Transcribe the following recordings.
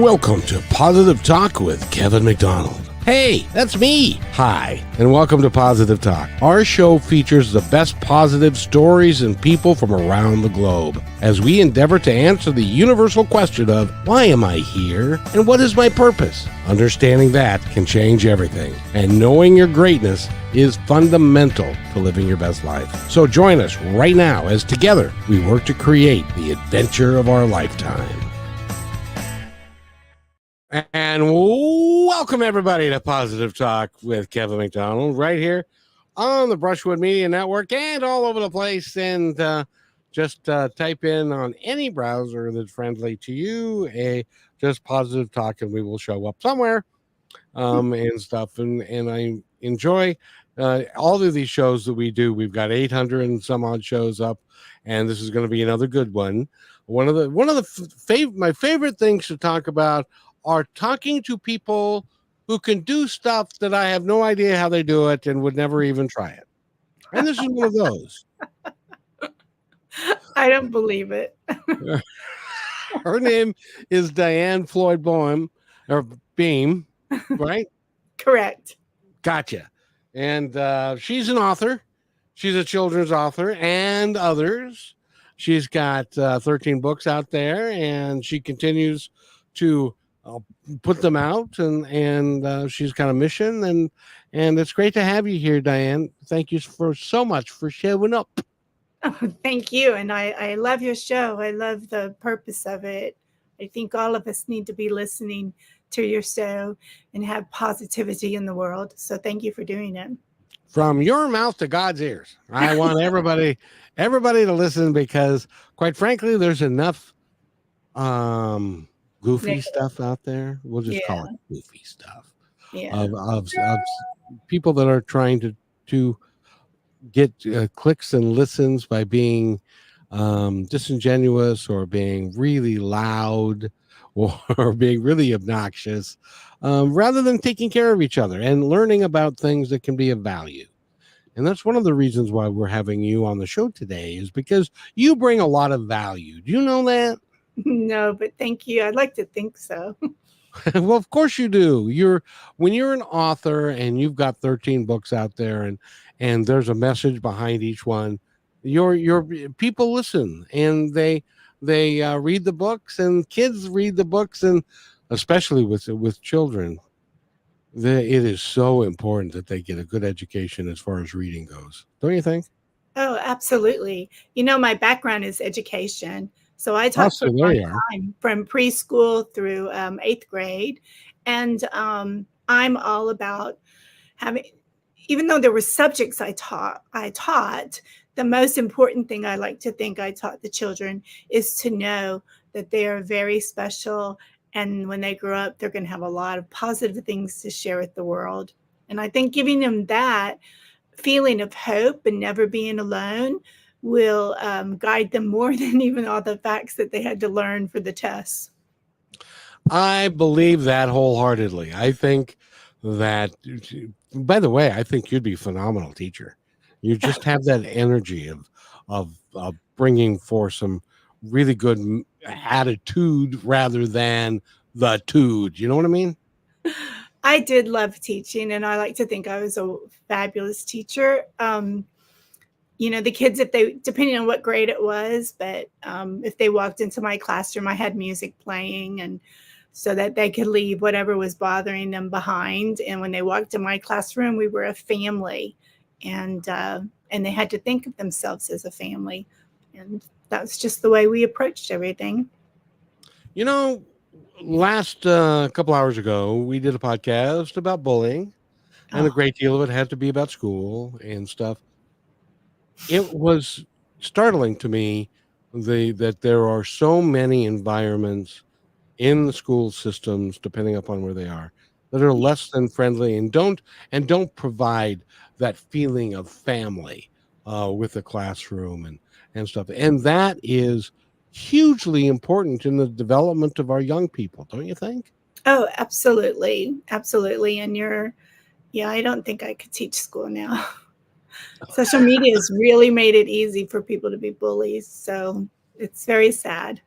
Welcome to Positive Talk with Kevin McDonald. Hey, that's me. Hi, and welcome to Positive Talk. Our show features the best positive stories and people from around the globe as we endeavor to answer the universal question of why am I here and what is my purpose? Understanding that can change everything, and knowing your greatness is fundamental to living your best life. So join us right now as together we work to create the adventure of our lifetime. And welcome everybody to Positive Talk with Kevin McDonald right here on the Brushwood Media Network and all over the place. And just type in on any browser that's friendly to you, just Positive Talk, and we will show up somewhere and stuff. And I enjoy all of these shows that we do. We've got 800 and some odd shows up, and this is going to be another good one. One of my favorite things to talk about are talking to people who can do stuff that I have no idea how they do it and would never even try it. And this is one of those. I don't believe it. Her name is Diann Floyd Boehm, or Beam, right? Correct. Gotcha. And she's an author. She's a children's author and others. She's got 13 books out there, and she continues to put them out, and she's got a mission, and it's great to have you here, Diann. Thank you so much for showing up. Oh, thank you. And I love your show. I love the purpose of it. I think all of us need to be listening to your show and have positivity in the world. So thank you for doing it. From your mouth to God's ears. I want everybody to listen, because quite frankly, there's enough goofy stuff out there. We'll just call it goofy stuff. Of people that are trying to get clicks and listens by being disingenuous or being really loud or being really obnoxious, rather than taking care of each other and learning about things that can be of value. And that's one of the reasons why we're having you on the show today, is because you bring a lot of value. Do you know that? No, but thank you. I'd like to think so. Well, of course you do. When you're an author and you've got 13 books out there, and there's a message behind each one, your people listen, and they read the books, and kids read the books, and especially with children, it is so important that they get a good education as far as reading goes. Don't you think? Oh, absolutely. My background is education. So I taught for a long time, from preschool through 8th grade. And I'm all about having, even though there were subjects I taught, the most important thing I like to think I taught the children is to know that they are very special. And when they grow up, they're going to have a lot of positive things to share with the world. And I think giving them that feeling of hope and never being alone will guide them more than even all the facts that they had to learn for the tests. I believe that wholeheartedly. I think that, by the way, I think you'd be a phenomenal teacher. You just have that energy of bringing forth some really good attitude rather than the tude. You know what I mean? I did love teaching, and I like to think I was a fabulous teacher. The kids, depending on what grade it was, but if they walked into my classroom, I had music playing, and so that they could leave whatever was bothering them behind. And when they walked in my classroom, we were a family, and they had to think of themselves as a family. And that's just the way we approached everything. Last couple hours ago, we did a podcast about bullying, and a great deal of it had to be about school and stuff. It was startling to me that there are so many environments in the school systems, depending upon where they are, that are less than friendly and don't provide that feeling of family with the classroom and stuff. And that is hugely important in the development of our young people, don't you think? Oh, absolutely. Absolutely. And I don't think I could teach school now. Social media has really made it easy for people to be bullies. So it's very sad.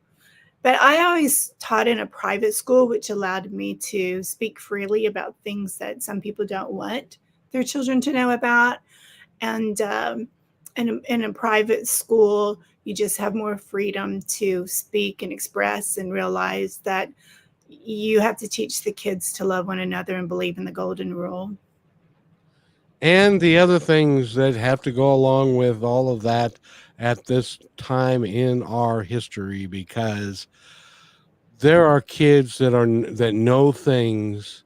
But I always taught in a private school, which allowed me to speak freely about things that some people don't want their children to know about. And in a private school, you just have more freedom to speak and express and realize that you have to teach the kids to love one another and believe in the golden rule. And the other things that have to go along with all of that at this time in our history, because there are kids that know things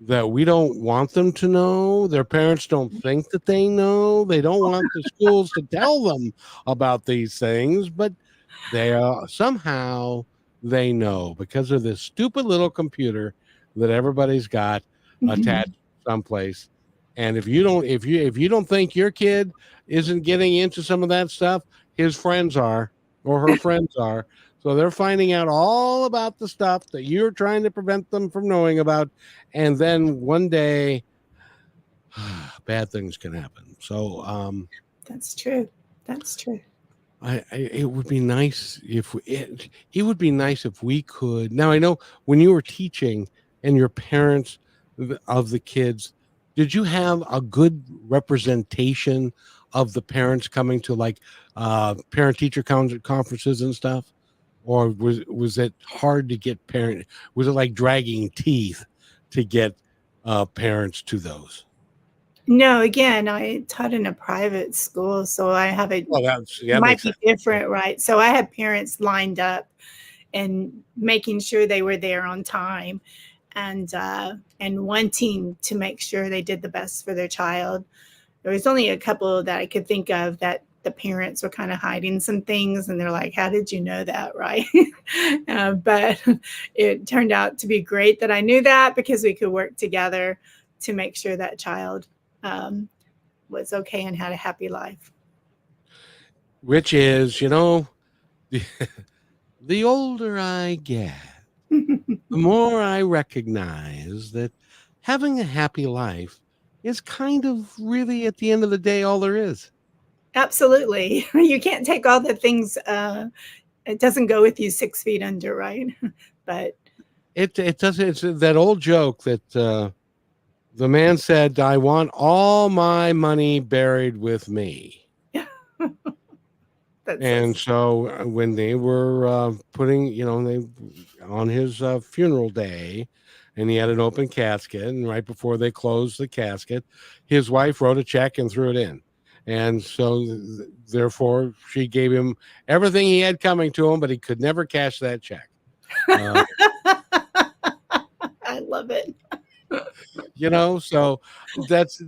that we don't want them to know. Their parents don't think that they know. They don't want the schools to tell them about these things, but they somehow they know because of this stupid little computer that everybody's got attached someplace. And if you don't think your kid isn't getting into some of that stuff, his friends are, or her friends are. So they're finding out all about the stuff that you're trying to prevent them from knowing about. And then one day, bad things can happen. So That's true. That's true. it would be nice if it would be nice if we could. Now I know when you were teaching and your parents of the kids, did you have a good representation of the parents coming to like parent teacher conferences and stuff? Or was it hard to get parent? Was it like dragging teeth to get parents to those? No, again, I taught in a private school, so I have a Well, that might makes be sense. different, right? So I had parents lined up and making sure they were there on time and wanting to make sure they did the best for their child. There was only a couple that I could think of that the parents were kind of hiding some things and they're like, how did you know that, right? But it turned out to be great that I knew that because we could work together to make sure that child was okay and had a happy life. Which is, the older I get, the more I recognize that having a happy life is kind of really at the end of the day all there is. Absolutely. You can't take all the things, it doesn't go with you 6 feet under, right? But It doesn't. It's that old joke that the man said, "I want all my money buried with me." that's And so when they were putting, they on his funeral day, and he had an open casket, and right before they closed the casket, his wife wrote a check and threw it in. And so therefore she gave him everything he had coming to him, but he could never cash that check. I love it. So that's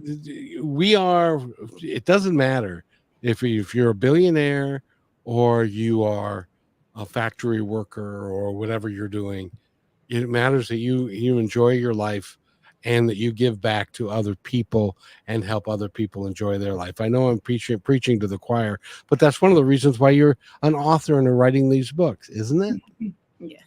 it doesn't matter if you're a billionaire or you are a factory worker or whatever you're doing. It matters that you enjoy your life and that you give back to other people and help other people enjoy their life. I know I'm preaching to the choir, but that's one of the reasons why you're an author and are writing these books, isn't it? Yeah.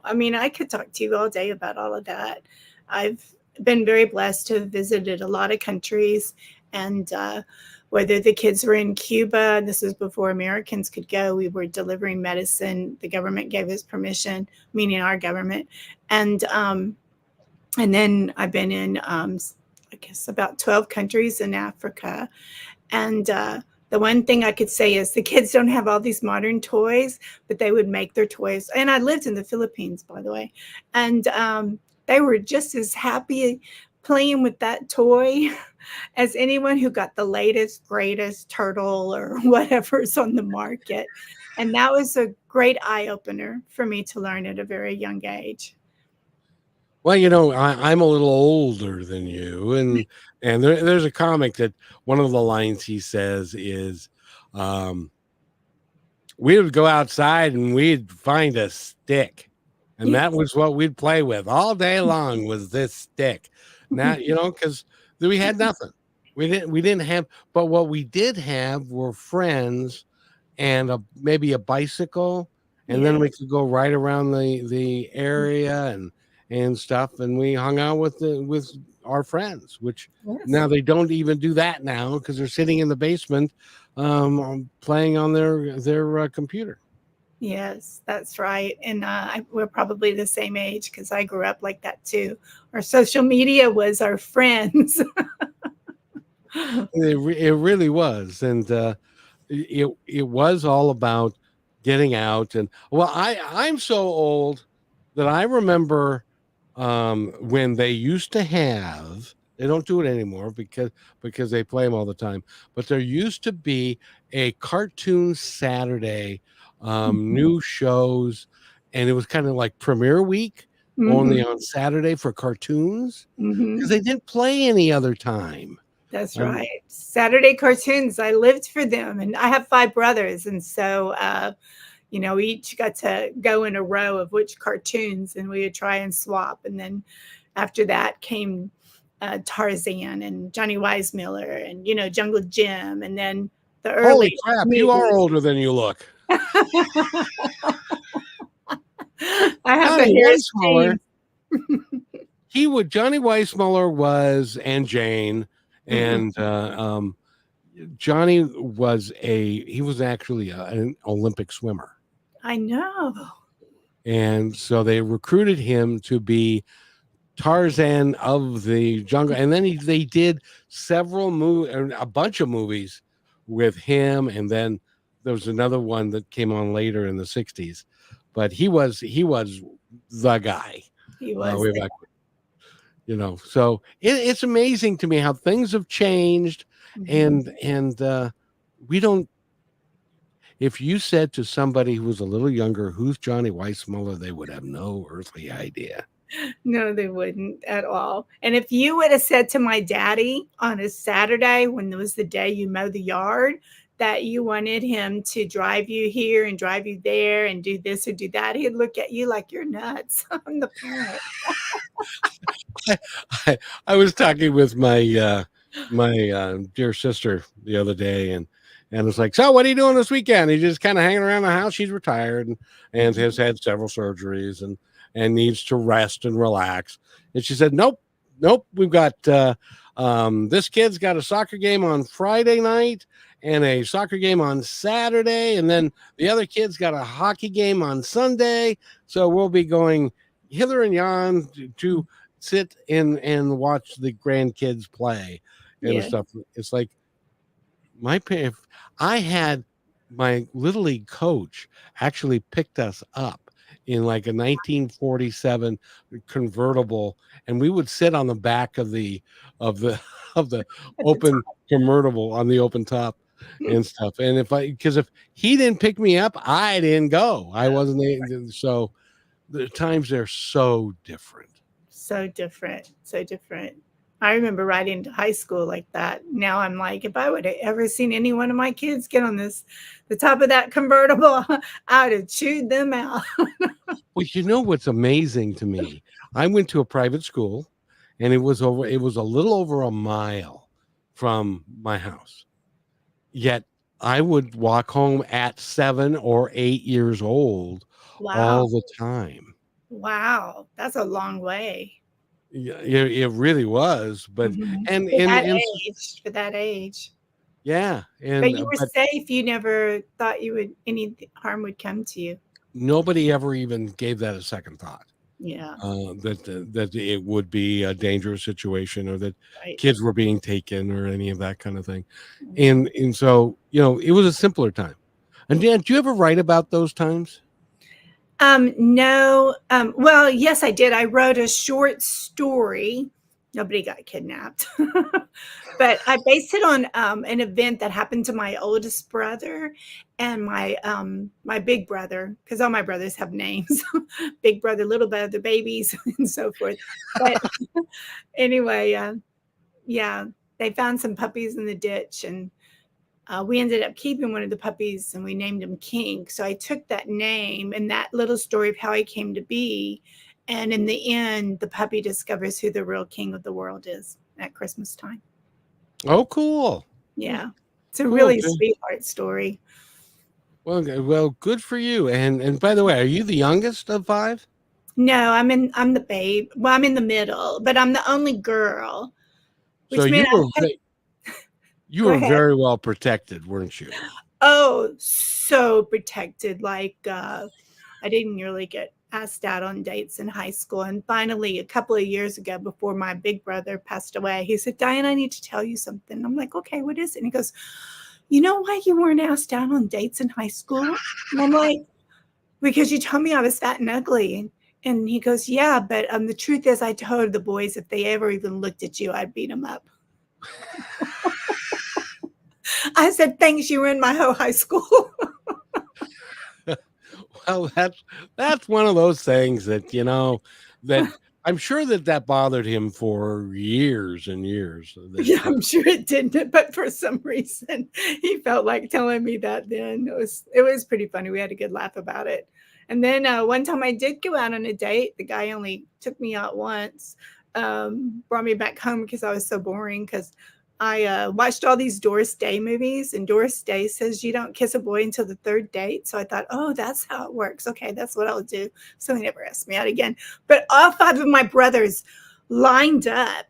I mean, I could talk to you all day about all of that. I've been very blessed to have visited a lot of countries, and whether the kids were in Cuba, this was before Americans could go, we were delivering medicine. The government gave us permission, meaning our government. And then I've been in, I guess, about 12 countries in Africa. And the one thing I could say is the kids don't have all these modern toys, but they would make their toys. And I lived in the Philippines, by the way. And they were just as happy playing with that toy as anyone who got the latest, greatest turtle or whatever's on the market. And that was a great eye opener for me to learn at a very young age. Well, I'm a little older than you, and there's a comic that one of the lines he says is, we would go outside and we'd find a stick, and that was what we'd play with all day long was this stick. Now, because we had nothing, we didn't have, but what we did have were friends and maybe a bicycle, and then we could go right around the area and stuff, and we hung out with our friends, which now they don't even do that now because they're sitting in the basement playing on their computer. Yes, that's right. And we're probably the same age because I grew up like that too. Our social media was our friends. It really was, and it was all about getting out. And well, I'm so old that I remember when they used to have. They don't do it anymore because they play them all the time. But there used to be a cartoon Saturday, new shows, and it was kind of like premiere week, only Mhm, on Saturday for cartoons because mhm. they didn't play any other time. That's Um, right. Saturday cartoons, I lived for them, and I have 5 brothers, and so, we each got to go in a row of which cartoons, and we would try and swap, and then after that came, Tarzan and Johnny Weissmuller and, Jungle Jim, and then the Holy early crap, you are movies. older than you look. I have the Johnny hair's Weissmuller, changed. Johnny Weissmuller was, and Jane, Mhm. and Johnny was he was actually an Olympic swimmer. I know. And so they recruited him to be Tarzan of the jungle. And then they did a bunch of movies with him. And then there was another one that came on later in the 60s. But he was the guy. He was Way the back, so it's amazing to me how things have changed. Mhm. And we don't, if you said to somebody who was a little younger, who's Johnny Weissmuller, they would have no earthly idea. No, they wouldn't at all. And if you would have said to my daddy on a Saturday when it was the day you mow the yard that you wanted him to drive you here and drive you there and do this or do that, he'd look at you like you're nuts. I'm the parent. I was talking with my dear sister the other day, and it's like, so what are you doing this weekend? He's just kind of hanging around the house. She's retired and has had several surgeries and needs to rest and relax. And she said, nope, we've got this kid's got a soccer game on Friday night and a soccer game on Saturday, and then the other kid's got a hockey game on Sunday. So we'll be going hither and yon to sit in and watch the grandkids play and Yeah. stuff. It's like if I had my little league coach actually picked us up in like a 1947 convertible, and we would sit on the back of the of the of the At the open convertible on the open top time. and stuff. And if he didn't pick me up, I didn't go. I wasn't so the times are so different. So different. So different. I remember riding to high school like that. Now I'm like, if I would have ever seen any one of my kids get on the top of that convertible, I would have chewed them out. Well, you know what's amazing to me? I went to a private school, and it was a little over a mile from my house. Yet I would walk home at 7 or 8 years old Wow. all the time. Wow. That's a long way. Yeah, it really was, but Mhm. and For and that and age, for that age. yeah, But you and were but safe. You never thought any harm would come to you. nobody ever even gave that a second thought. Yeah. That it would be a dangerous situation or that Right. kids were being taken or any of that kind of thing. Mhm. And so, it was a simpler time. And Dan, do you ever write about those times? No. Well, yes, I did. I wrote a short story. Nobody got kidnapped. But I based it on an event that happened to my oldest brother and my big brother, because all my brothers have names. Big brother, little brother, babies, and so forth. But anyway, yeah, they found some puppies in the ditch, and we ended up keeping one of the puppies and we named him King. So I took that name and that little story of how he came to be. And in the end, the puppy discovers who the real king of the world is at Christmas time. Oh, cool. Yeah. It's a Cool. really Good. sweetheart story. Well, good for you. And by the way, are you the youngest of 5? No, I'm the babe. Well, I'm in the middle, but I'm the only girl, So which meant I had you go were ahead. very well protected, weren't you? Oh, so protected. Like, I didn't really get asked out on dates in high school. And finally, a couple of years ago, before my big brother passed away, he said, Diann, I need to tell you something. I'm like, okay, what is it? And he goes, you know why you weren't asked out on dates in high school? And I'm like, because you told me I was fat and ugly. And he goes, yeah, but the truth is I told the boys if they ever even looked at you, I'd beat them up. I said, thanks, you ruined my whole high school. Well, that's one of those things that, that I'm sure that bothered him for years and years. Yeah, I'm sure it didn't, but for some reason he felt like telling me that then. It was pretty funny. We had a good laugh about it. And then one time I did go out on a date. The guy only took me out once, brought me back home because I was so boring because I watched all these Doris Day movies, and Doris Day says you don't kiss a boy until the third date. So I thought, oh, that's how it works. Okay, that's what I'll do. So he never asked me out again. But all 5 of my brothers lined up.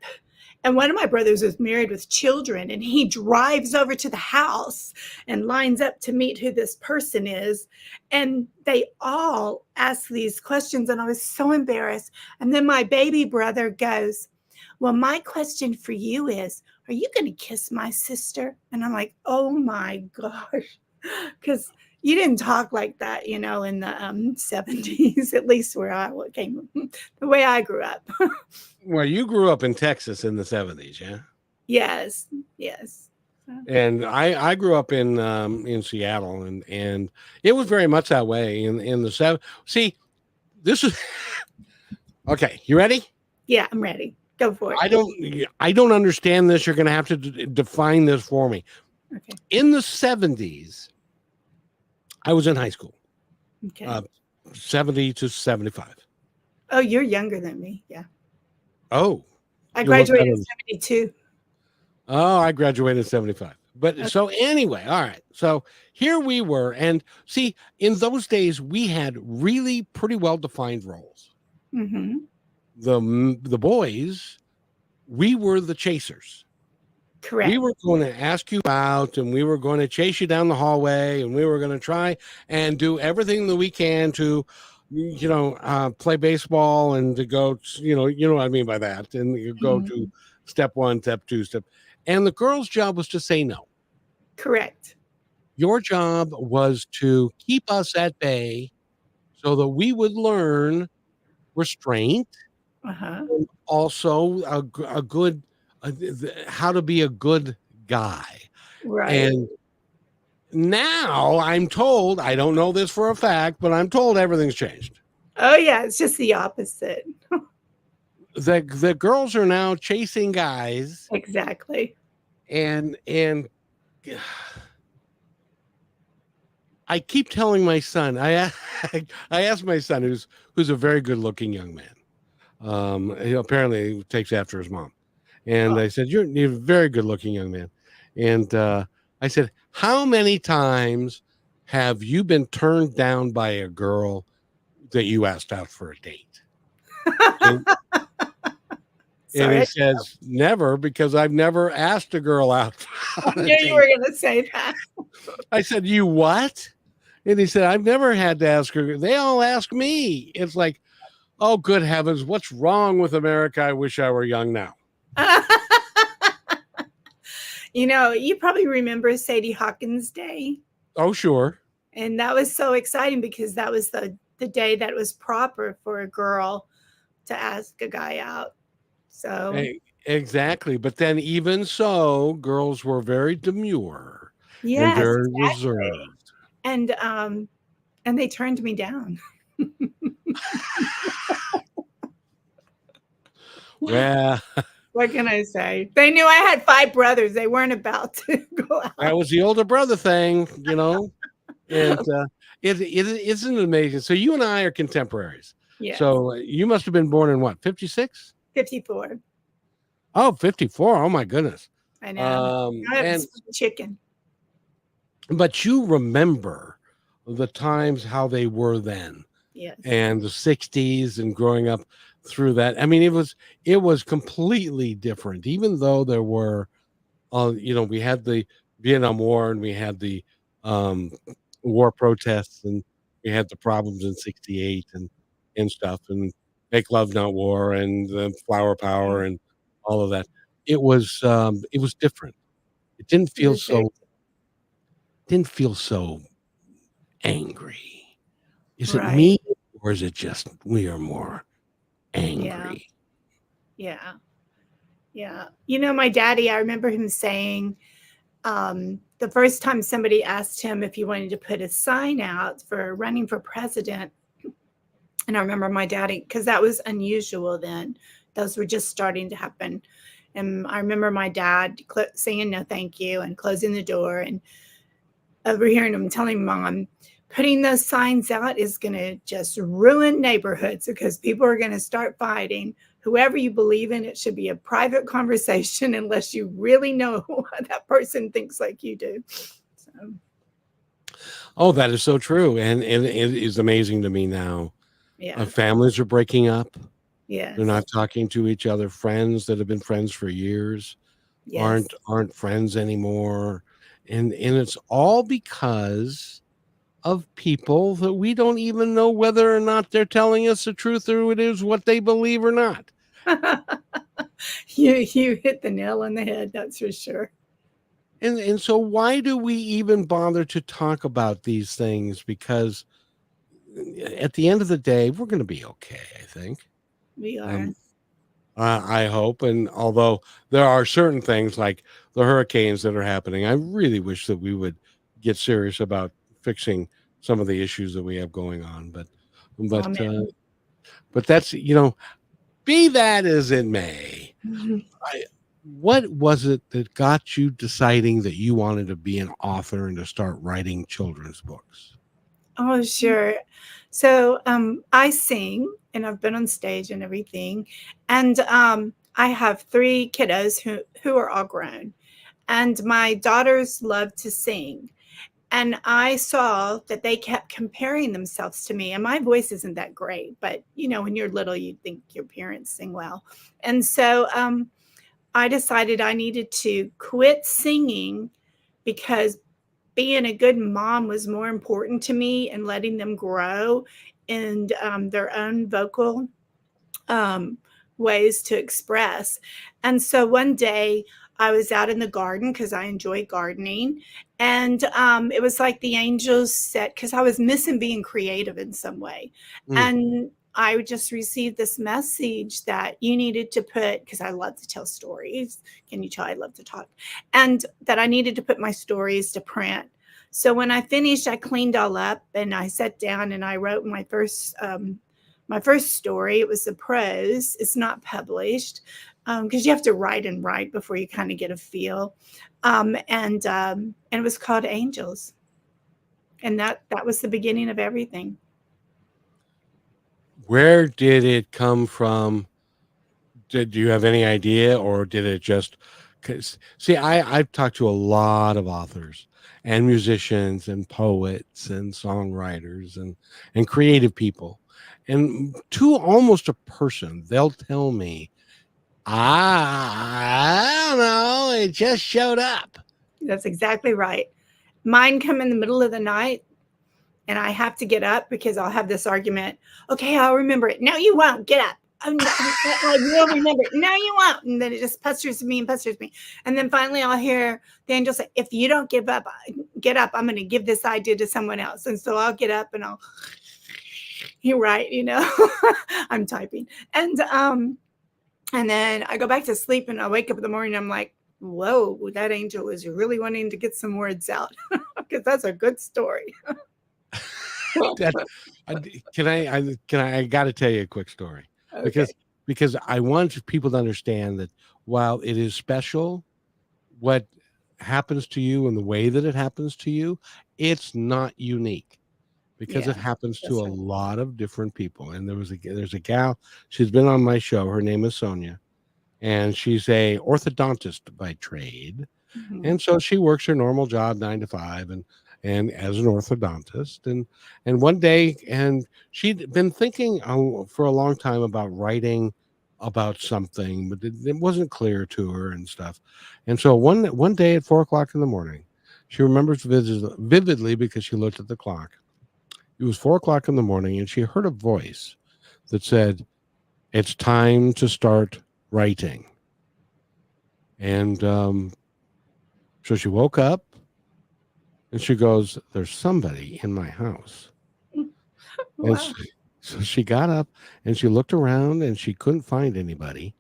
And one of my brothers was married with children, and he drives over to the house and lines up to meet who this person is. And they all ask these questions, and I was so embarrassed. And then my baby brother goes, well, my question for you is, are you going to kiss my sister? And I'm like, oh my gosh, because you didn't talk like that, in the 70s, at least where I came, the way I grew up. Well, you grew up in Texas in the 70s, yeah? Yes. And I grew up in Seattle, and it was very much that way in the 70s. See, this is okay. You ready? Yeah, I'm ready. Go for it. I don't understand this. You're going to have to define this for me. Okay. In the 70s, I was in high school. Okay. 70 to 75. Oh, you're younger than me. Yeah. Oh. I graduated in 72. Oh, I graduated in 75. But Okay. So anyway, all right. So here we were. And see, in those days, we had really pretty well-defined roles. Mm-hmm. The boys, we were the chasers. Correct. We were going to ask you out, and we were going to chase you down the hallway, and we were going to try and do everything that we can to, play baseball and to go, you know what I mean by that. And you go to step 1, step 2, and the girl's job was to say no. Correct. Your job was to keep us at bay so that we would learn restraint. Uh-huh. And also a good how to be a good guy. Right. And now I'm told, I don't know this for a fact, but I'm told everything's changed. Oh yeah, it's just the opposite. The girls are now chasing guys. Exactly. And I keep telling my son, I asked my son, who's a very good looking young man. He apparently takes after his mom. And I said, you're a very good looking young man. And I said, how many times have you been turned down by a girl that you asked out for a date? And he says, never, because I've never asked a girl out. I knew you were going to say that. I said, you what? And he said, I've never had to ask her. They all ask me. It's like, oh, good heavens, what's wrong with America? I wish I were young now. You probably remember Sadie Hawkins Day. Oh, sure. And that was so exciting because that was the day that was proper for a girl to ask a guy out. So exactly. But then even so, girls were very demure. Yes, and very exactly. reserved. And they turned me down. Well, what can I say? They knew I had 5 brothers. They weren't about to go out. That was the older brother thing, And it isn't amazing. So you and I are contemporaries. Yeah. So you must have been born in what, 56? 54. Oh, 54. Oh my goodness. I know. And chicken. But you remember the times how they were then. Yes. And the 60s and growing up through that. I mean, it was completely different, even though there were we had the Vietnam War and we had the um, war protests, and we had the problems in '68 and stuff, and make love not war, and the flower power, Mm. and all of that. It was different. It It was very didn't feel so angry. Is it right. me, or is it just we are more Yeah. angry? Yeah. Yeah. My daddy, I remember him saying, the first time somebody asked him if he wanted to put a sign out for running for president, and I remember my daddy, because that was unusual then. Those were just starting to happen. And I remember my dad saying no thank you and closing the door, and overhearing him telling mom, putting those signs out is going to just ruin neighborhoods because people are going to start fighting. Whoever you believe in, it should be a private conversation unless you really know that person thinks like you do. So, Oh, that is so true, and it is amazing to me now. yeah. Families are breaking up. They're Yes. not talking to each other. Friends that have been friends for years Yes. aren't friends anymore, and it's all because of people that we don't even know whether or not they're telling us the truth or it is what they believe or not. You hit the nail on the head, that's for sure. And so why do we even bother to talk about these things? Because at the end of the day, we're going to be okay, I think. We are. Um, I hope. And although there are certain things like the hurricanes that are happening, I really wish that we would get serious about fixing some of the issues that we have going on. But Amen. but that's be that as it may. I, what was it that got you deciding that you wanted to be an author and to start writing children's books? Oh, sure. So, I sing and I've been on stage and everything. And I have three kiddos who are all grown. And my daughters love to sing. And I saw that they kept comparing themselves to me. And my voice isn't that great, but when you're little, you think your parents sing well. And so I decided I needed to quit singing because being a good mom was more important to me and letting them grow in their own vocal um, ways to express. And so one day I was out in the garden because I enjoy gardening. And it was like the angels said, because I was missing being creative in some way. Mm. And I just received this message that you needed to put, because I love to tell stories. Can you tell I love to talk? And that I needed to put my stories to print. So when I finished, I cleaned all up and I sat down and I wrote my first story. It was the prose. It's not published because you have to write and write before you kind of get a feel. And it was called Angels, and that was the beginning of everything. Where did it come from? Did you have any idea, or did it just? Cause see, I've talked to a lot of authors and musicians and poets and songwriters and creative people, and to almost a person, they'll tell me, I don't know, it just showed up. That's exactly right. Mine come in the middle of the night and I have to get up because I'll have this argument. Okay, I'll remember it. No, you won't. Get up. I will remember it. No, you won't. And then it just pesters me and pesters me. And then finally I'll hear the angel say, if you don't get up, I'm going to give this idea to someone else. And so I'll get up and you're right, I'm typing. And then I go back to sleep and I wake up in the morning and I'm like, whoa, that angel was really wanting to get some words out because that's a good story. That, I got to tell you a quick story Okay. because I want people to understand that while it is special, what happens to you and the way that it happens to you, it's not unique because Yeah, it happens to that's a right. lot of different people. And there's a gal, she's been on my show. Her name is Sonia, and she's a orthodontist by trade. Mhm. And so she works her normal job 9 to 5 and as an orthodontist and one day and she'd been thinking for a long time about writing about something, but it wasn't clear to her and stuff. And so one day at 4 o'clock in the morning, She remembers vividly because she looked at the clock. It was 4 o'clock in the morning, and she heard a voice that said, "It's time to start writing." And so she woke up and she goes, "There's somebody in my house." And Wow. so she got up and she looked around and she couldn't find anybody.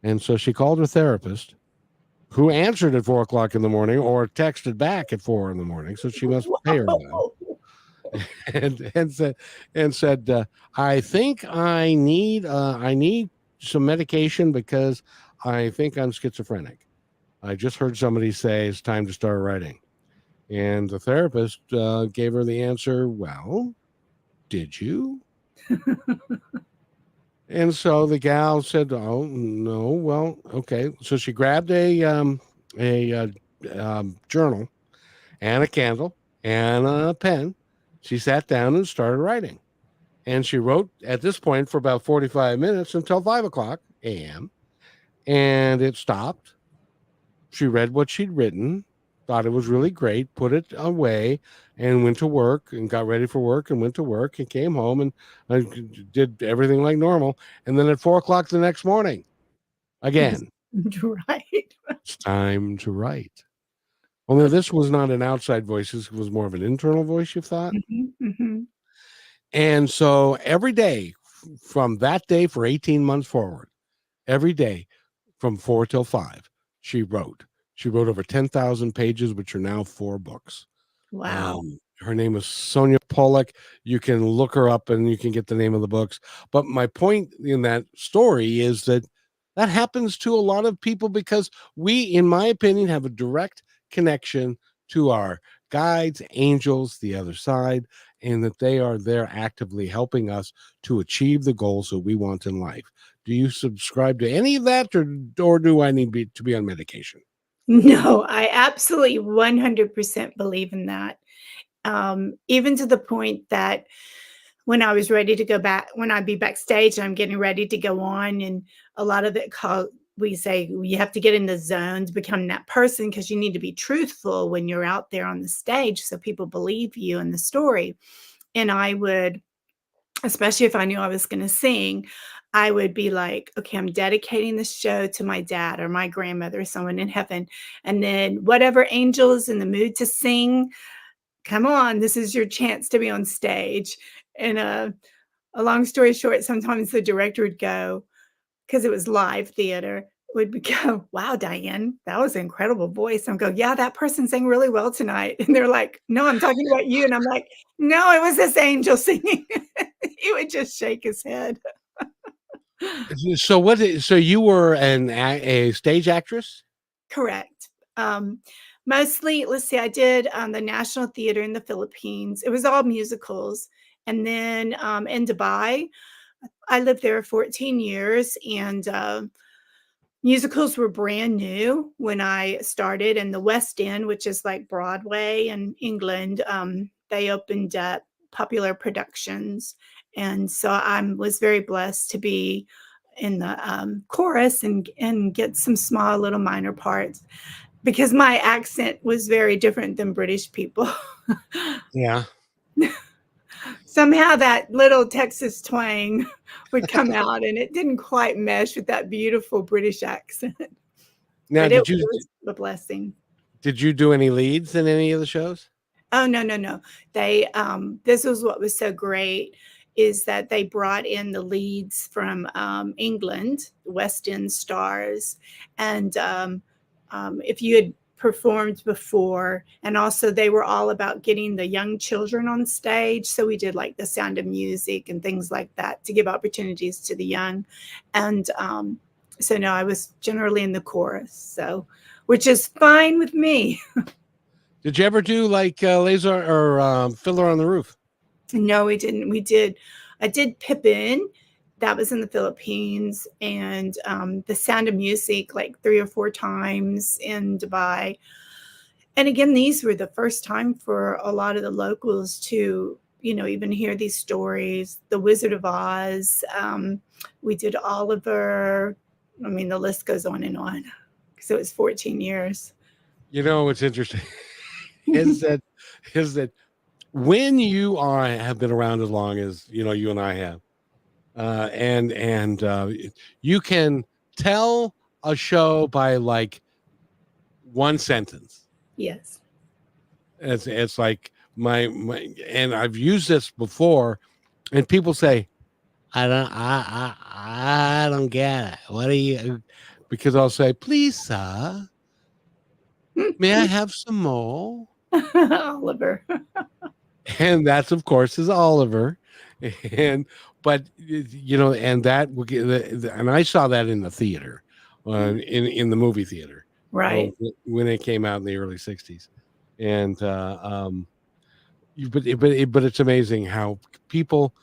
And so she called her therapist, who answered at 4 o'clock in the morning or texted back at 4 in the morning. So she must pay her well. Whoa. and said, I think I need some medication because I think I'm schizophrenic. I just heard somebody say it's time to start writing. And the therapist gave her the answer, well, did you? And so the gal said, "Oh no, well, okay." So she grabbed a journal and a candle and a pen. She sat down and started writing. And she wrote at this point for about 45 minutes until 5 o'clock a.m. And it stopped. She read what she'd written, thought it was really great, put it away, and went to work and got ready for work and went to work and came home and did everything like normal. And then at 4 o'clock the next morning, again, Right. it's time to write. Only this was not an outside voice, this was more of an internal voice, you thought. And so every day from that day for 18 months forward, every day from 4 till 5, she wrote. She wrote over 10,000 pages, which are now 4 books. Wow. Her name is Sonia Pollack. You can look her up and you can get the name of the books. But my point in that story is that happens to a lot of people because we, in my opinion, have a direct connection to our guides, angels, the other side, and that they are there actively helping us to achieve the goals that we want in life. Do you subscribe to any of that, or do I need to be on medication? No, I absolutely 100% believe in that. Even to the point that when I was ready to go back, when I'd be backstage and I'm getting ready to go on, and a lot of it called, we say you have to get in the zone to become that person because you need to be truthful when you're out there on the stage so people believe you in the story. And I would, especially if I knew I was going to sing, I would be like, okay, I'm dedicating this show to my dad or my grandmother or someone in heaven. And then whatever angel is in the mood to sing, come on, this is your chance to be on stage. And a long story short, sometimes the director would go, because it was live theater, would go, wow, Diann, that was an incredible voice. I'm go, yeah, that person sang really well tonight. And they're like, no, I'm talking about you. And I'm like, no, it was this angel singing. He would just shake his head. So so you were a stage actress? Correct. Mostly, let's see, I did the National Theater in the Philippines. It was all musicals. And then in Dubai, I lived there 14 years, and musicals were brand new when I started. In the West End, which is like Broadway in England, they opened up Popular Productions. And so I was very blessed to be in the chorus and get some small little minor parts because my accent was very different than British people. Yeah. Somehow that little Texas twang would come out, and it didn't quite mesh with that beautiful British accent. Now, But it was a blessing. did you do any leads in any of the shows? Oh, no, no, no. They this was what was so great, is that they brought in the leads from England, West End stars, and if you had performed before, and also they were all about getting the young children on stage. So we did like The Sound of Music and things like that to give opportunities to the young. And so no, I was generally in the chorus, so which is fine with me. Did you ever do like Laser or Fiddler on the Roof? No, we didn't. I did Pippin. That was in the Philippines, and The Sound of Music like 3 or 4 times in Dubai. And again, these were the first time for a lot of the locals to, even hear these stories. The Wizard of Oz. We did Oliver. I mean, the list goes on and on. So it was 14 years. You know, it's interesting. is that is that when you have been around as long as you and I have, and you can tell a show by like one sentence. Yes. It's like my and I've used this before, and people say, I don't get it. What do you? Because I'll say, please, sir, may I have some more? Oliver. And that's of course is Oliver, and but and that and I saw that in the theater, in the movie theater, Right. when it came out in the early '60s, and but it's amazing how people,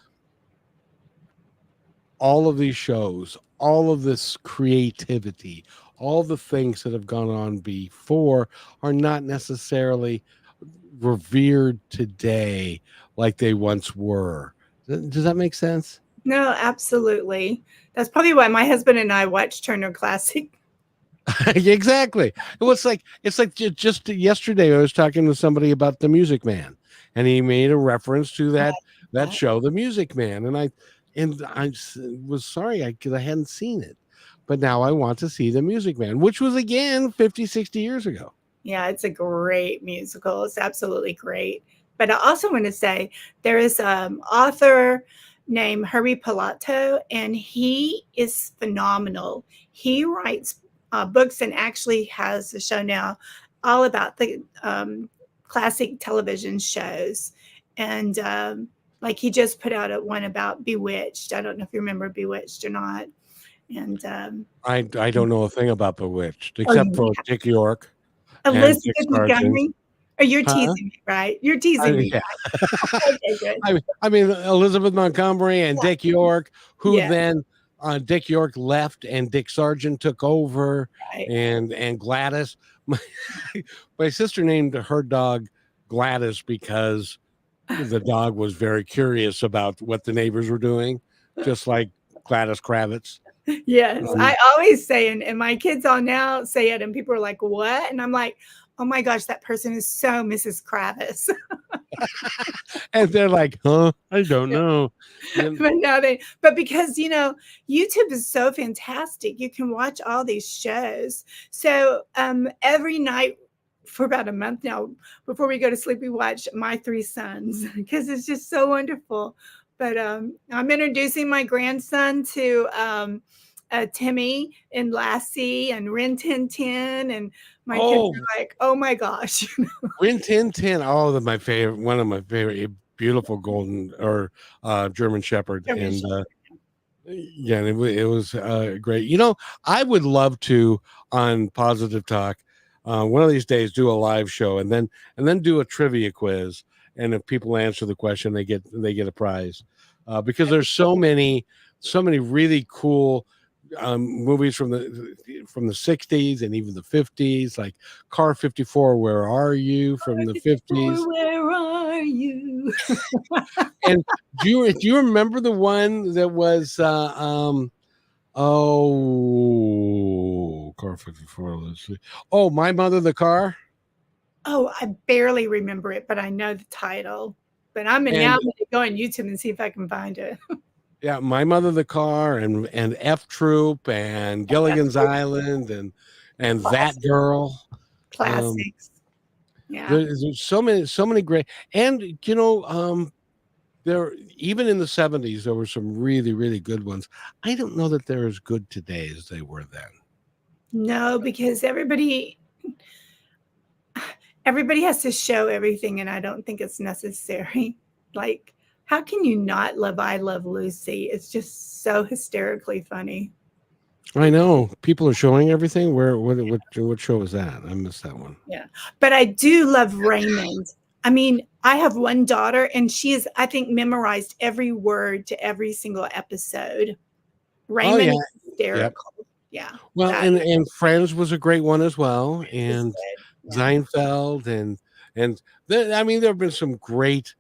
all of these shows, all of this creativity, all the things that have gone on before are not necessarily revered today like they once were. Does that make sense? No, absolutely. That's probably why my husband and I watch Turner Classic. Exactly. It's like just yesterday I was talking to somebody about The Music Man, and he made a reference to that show, The Music Man, and I was sorry because I hadn't seen it, but now I want to see The Music Man, which was again 50, 60 years ago. Yeah, it's a great musical. It's absolutely great. But I also want to say there is an author named Harry Pilato, and he is phenomenal. He writes books and actually has a show now all about the classic television shows. And like he just put out one about Bewitched. I don't know if you remember Bewitched or not. And I don't know a thing about Bewitched except for Dick York. Elizabeth Montgomery. Oh, you're teasing me, right? You're teasing me. Yeah. Right? Okay, good. I mean, Elizabeth Montgomery and Dick York, who then Dick York left and Dick Sargent took over, right. and Gladys. My sister named her dog Gladys because the dog was very curious about what the neighbors were doing, just like Gladys Kravitz. Yes, I always say, and my kids all now say it, and people are like, "What?" And I'm like, "Oh my gosh, that person is so Mrs. Kravitz." And they're like, "Huh? I don't know." But now but because YouTube is so fantastic, you can watch all these shows. So every night for about a month now, before we go to sleep, we watch My Three Sons because it's just so wonderful. But I'm introducing my grandson to Timmy and Lassie and Rin Tin Tin, and my kids are like, "Oh my gosh!" Rin Tin Tin, my favorite, one of my favorite, beautiful golden or German Shepherd, and it was great. I would love to on Positive Talk one of these days do a live show and then do a trivia quiz, and if people answer the question, they get a prize, because there's so many really cool movies from the 60s and even the 50s, like Car 54, Where Are You, from the 50s. Where are you? And do you remember the one that was Car 54, let's see. Oh, My Mother the Car? Oh, I barely remember it, but I know the title. But I'm going to go on YouTube and see if I can find it. Yeah, My Mother the Car and F Troop and Gilligan's Island and That Girl. Classics. Yeah. There's so many great, and there, even in the 70s, there were some really, really good ones. I don't know that they're as good today as they were then. No, because everybody has to show everything, and I don't think it's necessary. Like, how can you not love I Love Lucy? It's just so hysterically funny. I know people are showing everything. What show was that? I missed that one. Yeah, but I do love Raymond. I mean, I have one daughter, and she is, I think, memorized every word to every single episode. Raymond is hysterical. Yep. Yeah. Well, and Friends was a great one as well, and Seinfeld, and I mean, there have been some great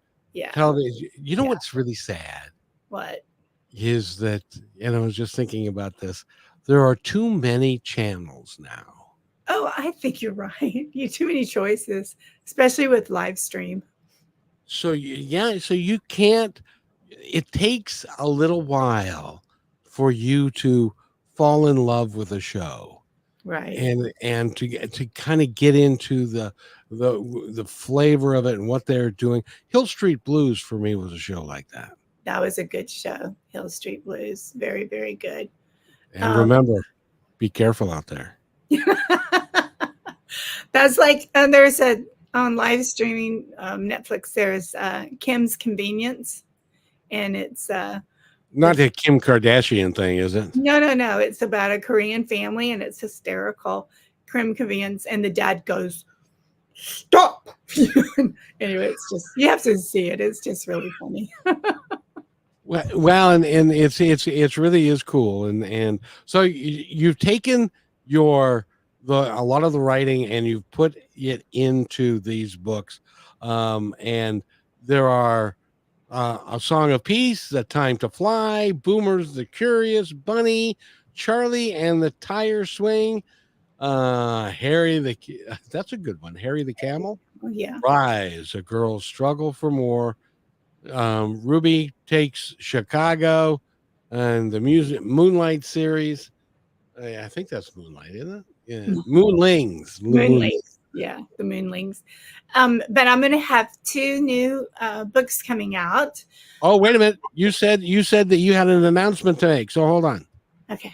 television. You know what's really sad? What? Is that, and I was just thinking about this. There are too many channels now. Oh, I think you're right. You too many choices, especially with live stream. So so you can't. It takes a little while for you to fall in love with a show, Right. and to kind of get into the flavor of it and what they're doing. Hill Street Blues for me was a show like that. That was a good show. Hill Street Blues. Very, very good. And remember, be careful out there. That's like, and there's a on live streaming Netflix. There's Kim's Convenience, and it's not a Kim Kardashian thing, is it? No. It's about a Korean family, and it's hysterical. Kim Convenience, and the dad goes, "Stop!" Anyway, it's just you have to see it. It's just really funny. Well, and it's really is cool, and so you've taken a lot of the writing and you've put it into these books, and there are A Song of Peace, A Time to Fly, Boomers the Curious, Bunny, Charlie and the Tire Swing, Harry that's a good one, Harry the Camel, Oh, yeah. Rise, A Girl's Struggle for More, Ruby Takes Chicago, and the Moonlight series. I think that's Moonlight, isn't it? Yeah, Moonlings. Moonlings. Yeah, the Moonlings. But I'm going to have 2 new books coming out. Oh, wait a minute! You said that you had an announcement to make. So hold on. Okay.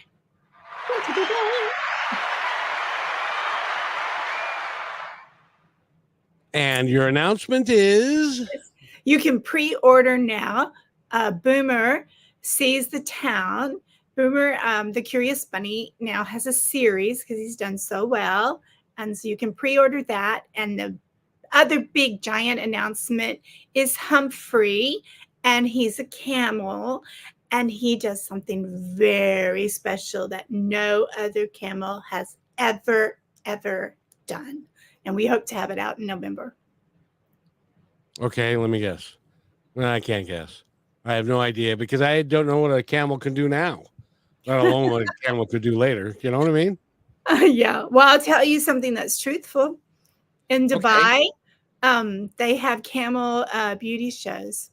And your announcement is? You can pre-order now. Boomer Sees the Town. Boomer, the Curious Bunny, now has a series because he's done so well. And so you can pre-order that. And the other big giant announcement is Humphrey, and he's a camel. And he does something very special that no other camel has ever done. And we hope to have it out in November. Okay, let me guess. Well, I can't guess. I have no idea because I don't know what a camel can do now, let alone what a camel could do later. You know what I mean? Yeah. Well, I'll tell you something that's truthful. In Dubai, they have camel beauty shows.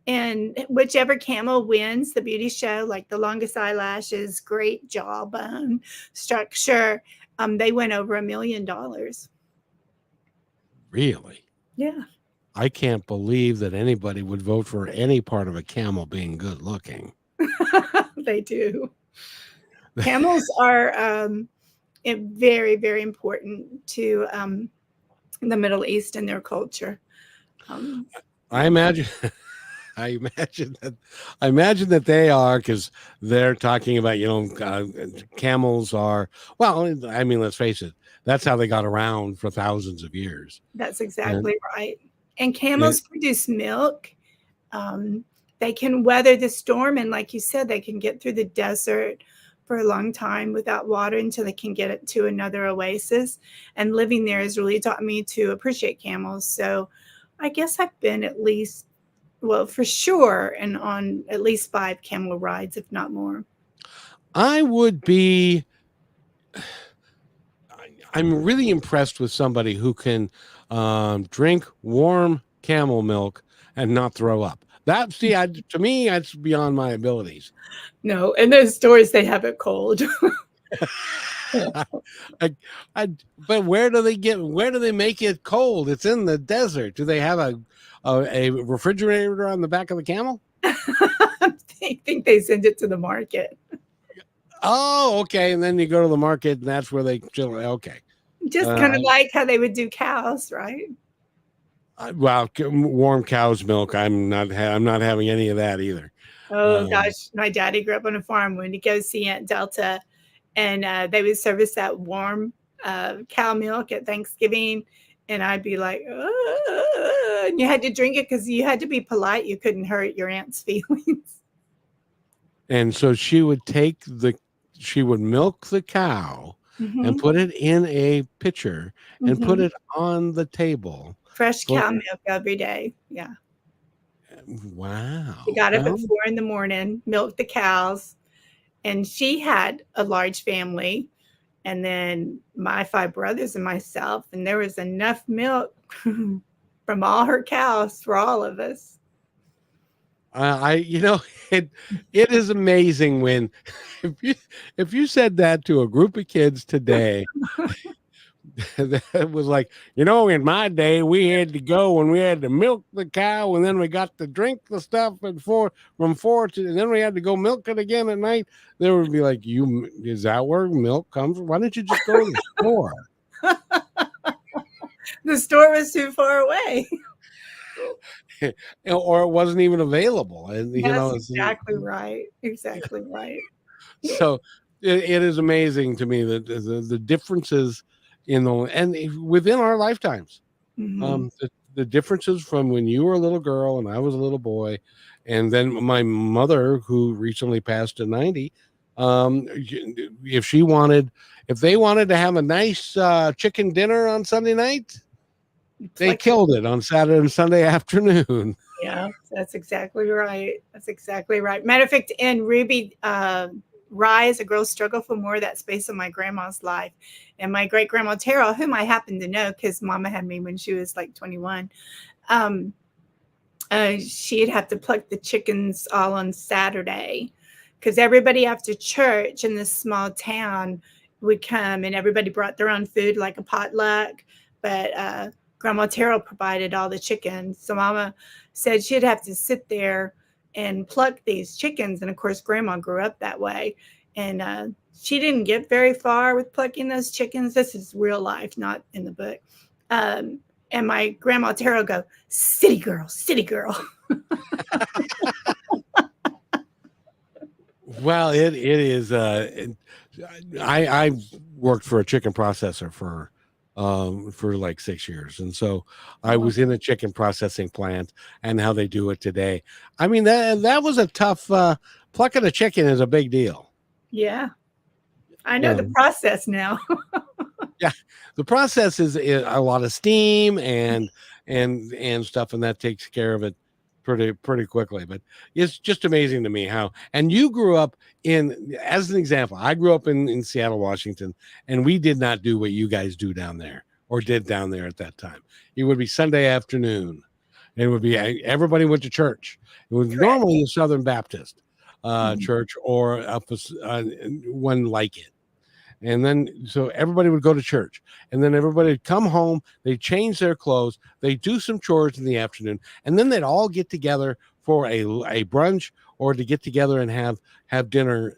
And whichever camel wins the beauty show, like the longest eyelashes, great jawbone structure, they win over $1 million. Really? Yeah. I can't believe that anybody would vote for any part of a camel being good looking. They do. Camels are very, very important to the Middle East and their culture. I imagine. I imagine that they are, because they're talking about, camels are, well, I mean, let's face it, that's how they got around for thousands of years. That's exactly right. And camels produce milk. They can weather the storm. And like you said, they can get through the desert for a long time without water until they can get it to another oasis. And living there has really taught me to appreciate camels. So I guess I've been for sure, and on at least 5 camel rides, if not more. I'm really impressed with somebody who can drink warm camel milk and not throw up. To me, that's beyond my abilities. No, in those stores, they have it cold. But where do they make it cold? It's in the desert. Do they have a refrigerator on the back of the camel? I think they send it to the market. Oh, okay. And then you go to the market, and that's where they chill. Okay. Just kind of like how they would do cows, right? Well, warm cow's milk. I'm not having any of that either. Oh gosh, my daddy grew up on a farm. When he goes see Aunt Delta, and they would service that warm cow milk at Thanksgiving, and I'd be like, and you had to drink it because you had to be polite. You couldn't hurt your aunt's feelings. And so she would milk the cow and put it in a pitcher and put it on the table. Fresh cow milk every day. Yeah. Wow. She got up at 4 a.m, milked the cows, and she had a large family. and then my 5 brothers and myself, and there was enough milk from all her cows for all of us. It is amazing when if you said that to a group of kids today, that was like, in my day we had to go and we had to milk the cow, and then we got to drink the stuff from 4 to, and then we had to go milk it again at night. They would be like, is that where milk comes from? Why don't you just go to the store? The store was too far away. Or it wasn't even available. And That's exactly right. Exactly right. So it is amazing to me that the differences within our lifetimes. Mm-hmm. The differences from when you were a little girl and I was a little boy, and then my mother, who recently passed at 90, if they wanted to have a nice chicken dinner on Sunday night, they killed it on Saturday and Sunday afternoon. Yeah, that's exactly right. That's exactly right. Matter of fact, in Ruby Rise, A Girl's Struggle for More, that space of my grandma's life. And my great grandma Terrell, whom I happen to know because Mama had me when she was like 21, she'd have to pluck the chickens all on Saturday because everybody after church in this small town would come and everybody brought their own food like a potluck. But Grandma Terrell provided all the chickens. So Mama said she'd have to sit there and pluck these chickens. And of course, Grandma grew up that way. And she didn't get very far with plucking those chickens. This is real life, not in the book. And my Grandma Terrell go, city girl, city girl. Well, it is. I worked for a chicken processor for like 6 years, and so I was in a chicken processing plant, and how they do it today. I mean, that was a tough. Plucking a chicken is a big deal. Yeah, I know the process now. Yeah, the process is a lot of steam and stuff, and that takes care of it pretty quickly. But it's just amazing to me how. And you grew up as an example, I grew up in Seattle, Washington, and we did not do what you guys do down there or did down there at that time. It would be Sunday afternoon. It would be everybody went to church. It was normally a Southern Baptist church or one like it. And then, so everybody would go to church, and then everybody would come home, they change their clothes, they do some chores in the afternoon, and then they'd all get together for a brunch or to get together and have dinner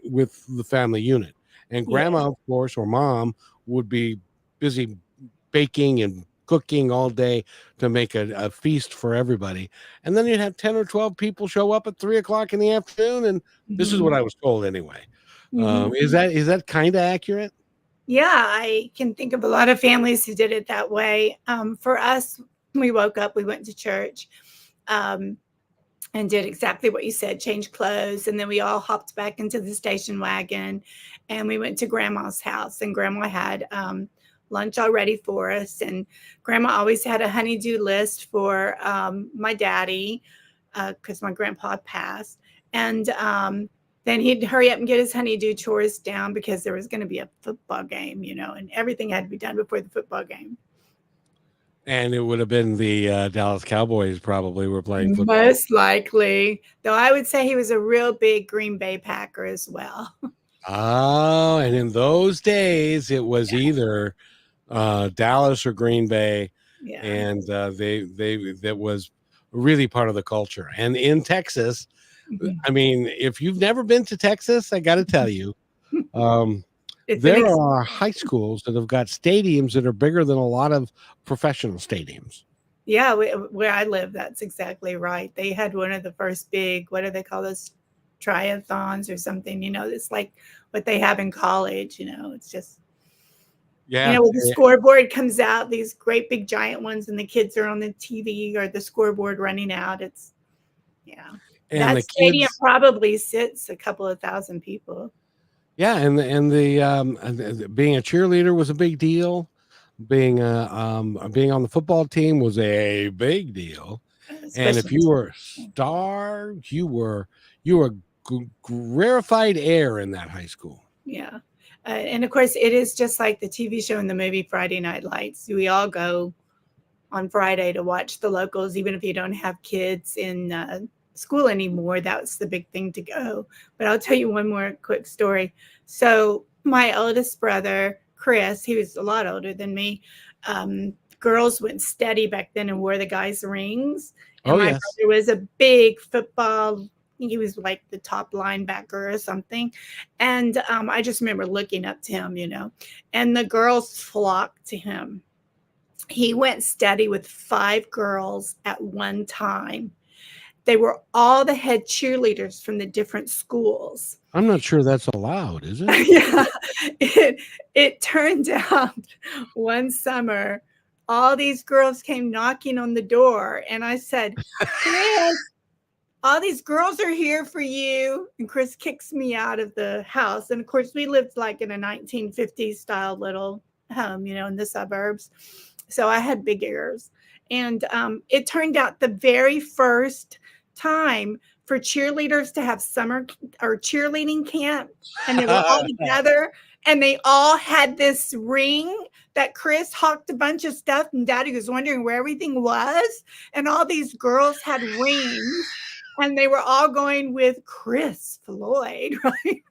with the family unit. And Grandma, of course, or Mom would be busy baking and cooking all day to make a feast for everybody. And then you'd have 10 or 12 people show up at 3:00 in the afternoon. And this is what I was told anyway. Is that kind of accurate? Yeah, I can think of a lot of families who did it that way. For us, we woke up, we went to church, and did exactly what you said, changed clothes, and then we all hopped back into the station wagon, and we went to Grandma's house, and Grandma had lunch already for us, and Grandma always had a honeydew list for my daddy because my grandpa had passed, and then he'd hurry up and get his honeydew chores down because there was going to be a football game, and everything had to be done before the football game. And it would have been the Dallas Cowboys probably were playing football. Most likely, though I would say he was a real big Green Bay Packer as well. Oh, and in those days, it was either Dallas or Green Bay, and that was really part of the culture. And in Texas, I mean, if you've never been to Texas, I got to tell you, there are high schools that have got stadiums that are bigger than a lot of professional stadiums. Yeah, where I live, that's exactly right. They had one of the first big, what do they call those, triathlons or something? It's like what they have in college. It's just, when the scoreboard comes out, these great big giant ones, and the kids are on the TV or the scoreboard running out. It's, and that stadium probably sits a couple of thousand people. Yeah, and the being a cheerleader was a big deal. Being on the football team was a big deal. And if you were a star, you were rarefied air in that high school. Yeah. And of course, it is just like the TV show and the movie Friday Night Lights. We all go on Friday to watch the locals, even if you don't have kids in school anymore. That's the big thing to go. But I'll tell you one more quick story. So my oldest brother, Chris, he was a lot older than me. Girls went steady back then and wore the guys' rings. And my brother was a big football. He was like the top linebacker or something. And I just remember looking up to him, and the girls flocked to him. He went steady with 5 girls at one time. They were all the head cheerleaders from the different schools. I'm not sure that's allowed, is it? Yeah. It turned out one summer, all these girls came knocking on the door, and I said, Chris, all these girls are here for you. And Chris kicks me out of the house. And of course, we lived like in a 1950s style little home, in the suburbs. So I had big ears. And it turned out the very first time for cheerleaders to have summer or cheerleading camp, and they were all together, and they all had this ring that Chris hawked a bunch of stuff, and Daddy was wondering where everything was, and all these girls had rings, and they were all going with Chris Floyd, right?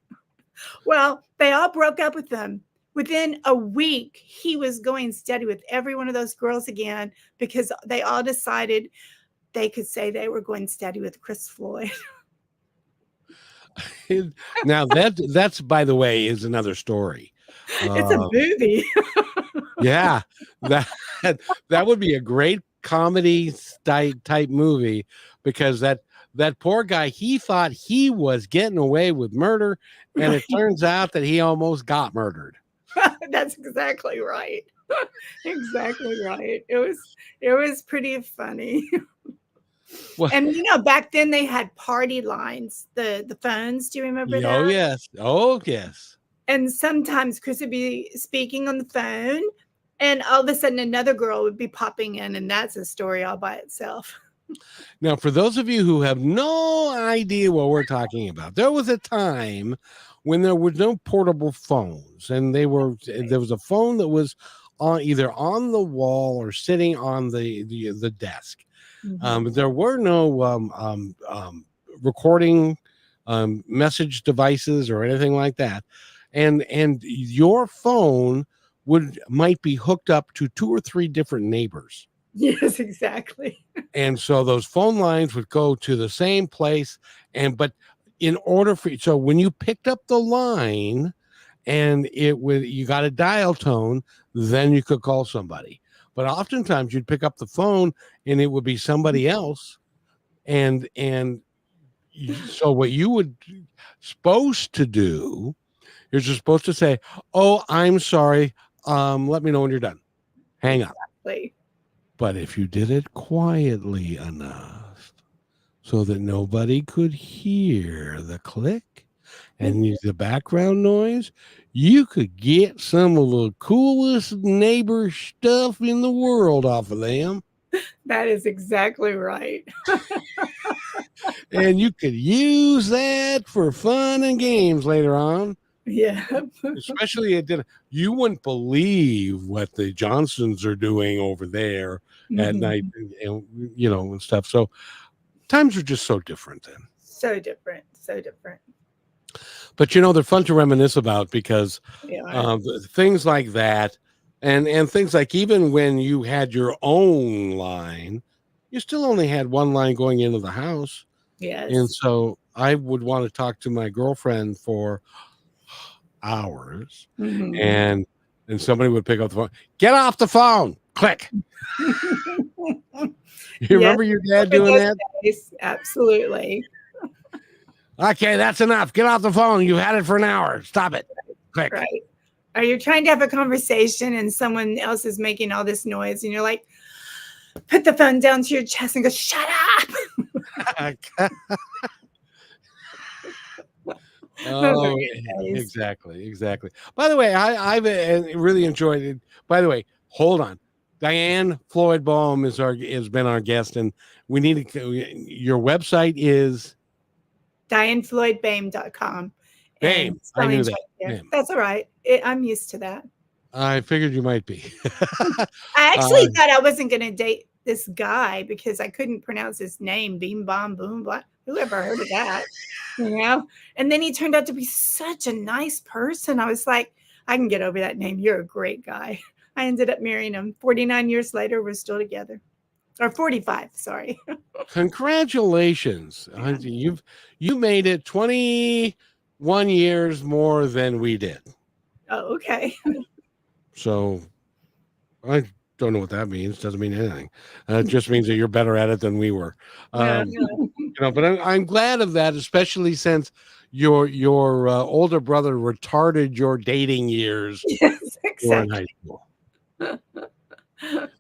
Well, they all broke up with them. Within a week, he was going steady with every one of those girls again, because they all decided they could say they were going steady with Chris Floyd. Now that's by the way is another story. It's a movie. Yeah, that would be a great comedy type movie, because that poor guy, he thought he was getting away with murder, and it turns out that he almost got murdered. That's exactly right. Exactly right. It was pretty funny. Well, and back then they had party lines, the phones. Do you remember that? Oh yes. Oh yes. And sometimes Chris would be speaking on the phone, and all of a sudden another girl would be popping in, and that's a story all by itself. Now, for those of you who have no idea what we're talking about, there was a time when there was no portable phones, and there was a phone that was either on the wall or sitting on the desk. Mm-hmm. There were no recording message devices or anything like that, and your phone might be hooked up to 2 or 3 different neighbors. Yes, exactly. And so those phone lines would go to the same place, but in order so when you picked up the line and you got a dial tone, then you could call somebody. But oftentimes you'd pick up the phone and it would be somebody else. And so what you would supposed to do is you're supposed to say, "Oh, I'm sorry. Let me know when you're done." Hang up. Exactly. But if you did it quietly enough so that nobody could hear the click and the background noise, you could get some of the coolest neighbor stuff in the world off of them. That is exactly right. And you could use that for fun and games later on. Yeah. Especially at dinner. You wouldn't believe what the Johnsons are doing over there at night, and and stuff. So times are just so different then. So different. So different. But they're fun to reminisce about, because things like that, and things like even when you had your own line, you still only had one line going into the house. Yes. And so I would want to talk to my girlfriend for hours, and somebody would pick up the phone. "Get off the phone!" Click. You remember your dad doing that? Days. Absolutely. "Okay, that's enough. Get off the phone. You've had it for an hour. Stop it." Click. Right. Or you're trying to have a conversation and someone else is making all this noise, and you're like, put the phone down to your chest and go, "Shut up." Oh, exactly. By the way, I've really enjoyed it. By the way, hold on. Diann Floyd Boehm has been our guest, and we need your website is DiannFloydBoehm.com. Boehm. I knew that. That's all right. I'm used to that. I figured you might be. I uh, actually thought I wasn't going to date this guy because I couldn't pronounce his name. Beam, bomb, boom, blah. Who ever heard of that? You know? And then he turned out to be such a nice person. I was like, I can get over that name. You're a great guy. I ended up marrying him. 49 years later, we're still together. Or 45, sorry. Congratulations. Yeah. You made it 21 years more than we did. Oh, okay. So I don't know what that means. Doesn't mean anything. It just means that you're better at it than we were. Yeah. But I'm glad of that, especially since your older brother retarded your dating years. Yes, You were in exactly. high school.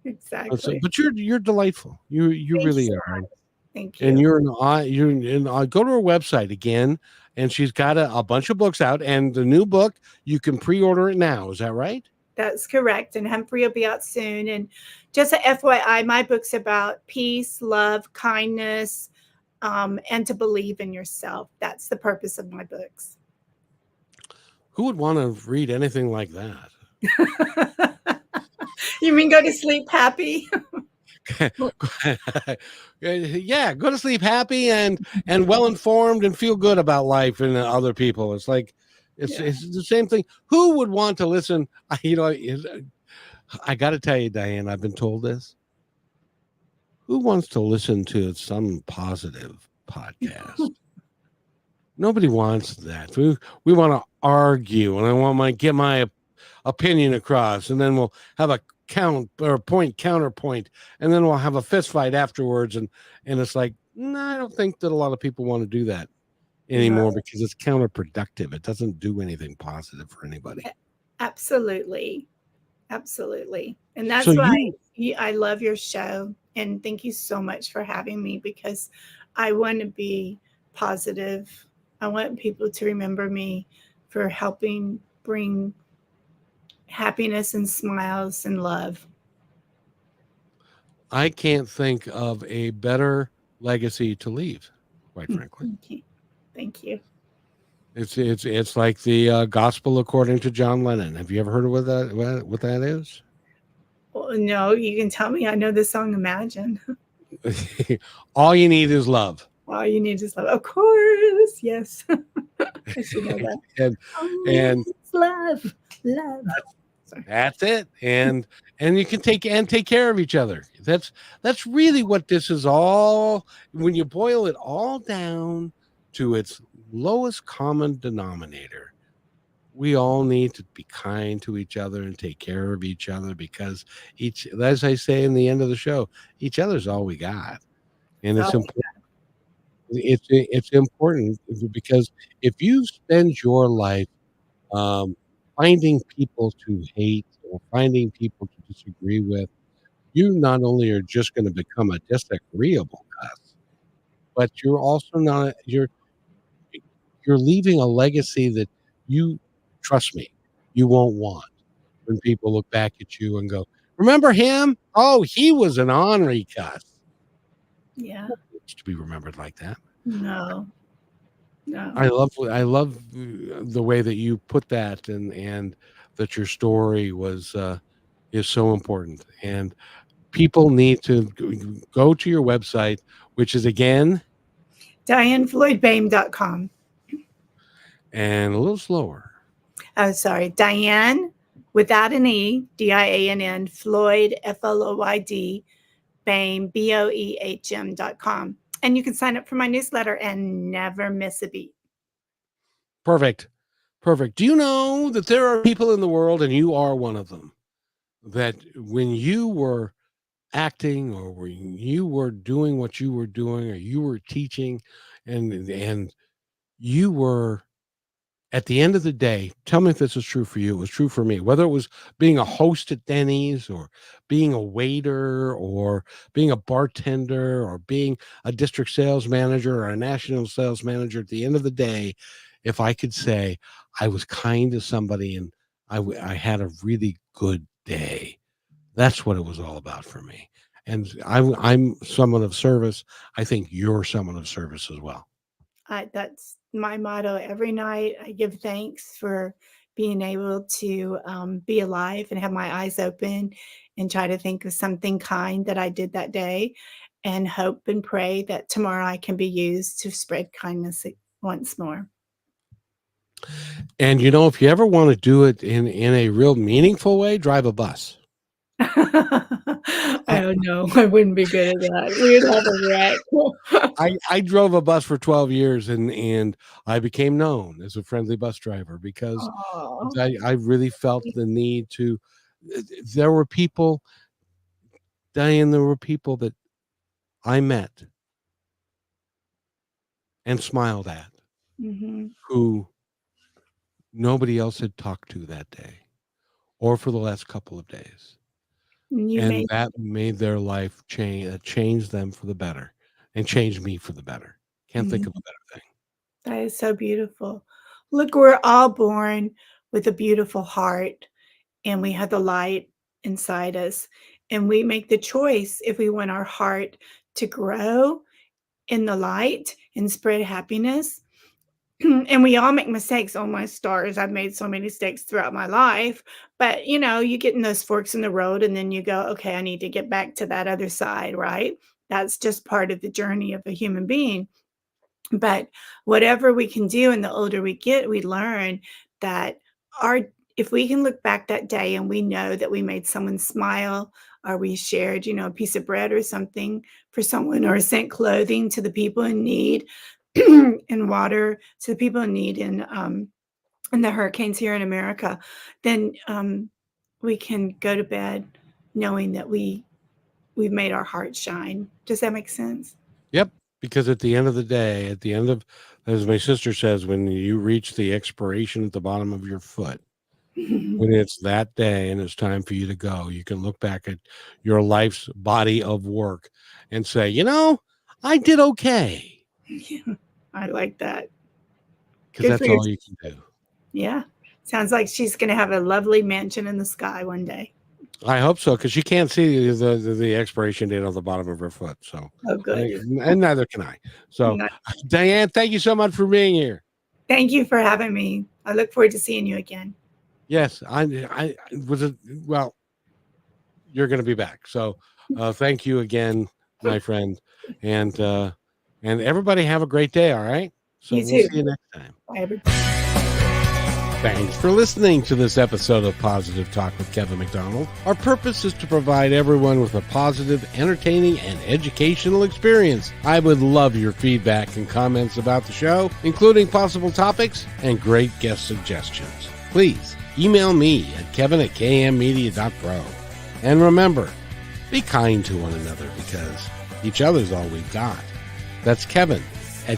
Exactly. But you're delightful. You Thanks really so are. much. Thank And you. go to her website again, and she's got a bunch of books out, and the new book you can pre-order it now. Is that right? That's correct. And Humphrey will be out soon. And just a FYI, my book's about peace, love, kindness, and to believe in yourself. That's the purpose of my books. Who would want to read anything like that? You mean go to sleep happy? Yeah, go to sleep happy and well informed and feel good about life and other people. It's like it's the same thing. Who would want to listen? I got to tell you, Diann, I've been told this. Who wants to listen to some positive podcast? Nobody wants that. We want to argue, and I want to get my opinion across, and then we'll have a counterpoint, and then we'll have a fist fight afterwards, and it's like, no, I don't think that a lot of people want to do that anymore because it's counterproductive. It doesn't do anything positive for anybody. Absolutely. And that's why I love your show, and thank you so much for having me, because I want to be positive. I want people to remember me for helping bring happiness and smiles and love. I can't think of a better legacy to leave, quite frankly. Thank you. It's like the gospel according to John Lennon. Have you ever heard of what that is? Well, no, you can tell me. I know the song Imagine. All you need is love. All you need is love. Of course, yes. I should know that. and love. That's it. And you can take care of each other. That's really what this is all. When you boil it all down to its lowest common denominator, we all need to be kind to each other and take care of each other, because as I say in the end of the show, each other's all we got. And it's important. It's important because if you spend your life finding people to hate or finding people to disagree with, you not only are just going to become a disagreeable cuss, but you're also not you're leaving a legacy that, you trust me, you won't want when people look back at you and go, remember him? Oh, he was an ornery cuss. Yeah. To be remembered like that. No. I love the way that you put that, and that your story is so important, and people need to go to your website, which is again DiannFloydBoehm.com. And a little slower. Oh, sorry. Diann without an E, Diann, Floyd, Floyd, Boehm, BOEHM.com. And you can sign up for my newsletter and never miss a beat. Perfect. Do you know that there are people in the world, and you are one of them, that when you were acting, or when you were doing what you were doing, or you were teaching, and you were, at the end of the day, tell me if this is true for you. It was true for me. Whether it was being a host at Denny's, or being a waiter, or being a bartender, or being a district sales manager or a national sales manager, at the end of the day, if I could say I was kind to somebody and I had a really good day, that's what it was all about for me. And I'm someone of service. I think you're someone of service as well. That's my motto every night. I give thanks for being able to be alive and have my eyes open and try to think of something kind that I did that day and hope and pray that tomorrow I can be used to spread kindness once more. And, if you ever want to do it in a real meaningful way, drive a bus. I don't know. I wouldn't be good at that. We would have a wreck. I drove a bus for 12 years and I became known as a friendly bus driver because Aw. I really felt the need to. There were people, Diann, there were people that I met and smiled at Mhm. who nobody else had talked to that day or for the last couple of days. You And made that made their life change them for the better and changed me for the better. Can't think of Mhm. a better thing. That is so beautiful. Look, we're all born with a beautiful heart, and we have the light inside us, and we make the choice if we want our heart to grow in the light and spread happiness. And we all make mistakes. Oh my stars, I've made so many mistakes throughout my life. But you get in those forks in the road and then you go, okay, I need to get back to that other side, right? That's just part of the journey of a human being. But whatever we can do, and the older we get, we learn that our if we can look back that day and we know that we made someone smile, or we shared, a piece of bread or something for someone, or sent clothing to the people in need, and water to the people in need in the hurricanes here in America, then we can go to bed knowing that we've made our heart shine. Does that make sense? Yep. Because at the end of the day, at the end of, as my sister says, when you reach the expiration at the bottom of your foot, when it's that day and it's time for you to go, you can look back at your life's body of work and say, I did okay. Yeah, I like that. Because Good for that's your all you can do. Yeah. Sounds like she's gonna have a lovely mansion in the sky one day. I hope so, because she can't see the expiration date on the bottom of her foot. So, Oh, good. and neither can I. So, Ni Diann, thank you so much for being here. Thank you for having me. I look forward to seeing you again. Yes, I was a, well, you're going to be back. So, thank you again, my friend, and everybody have a great day. All right. So You we'll too. see you next time. Bye, everybody. Thanks for listening to this episode of Positive Talk with Kevin McDonald. Our purpose is to provide everyone with a positive, entertaining, and educational experience. I would love your feedback and comments about the show, including possible topics and great guest suggestions. Please email me at kevin@kmmedia.pro. And remember, be kind to one another because each other's all we've got. That's Kevin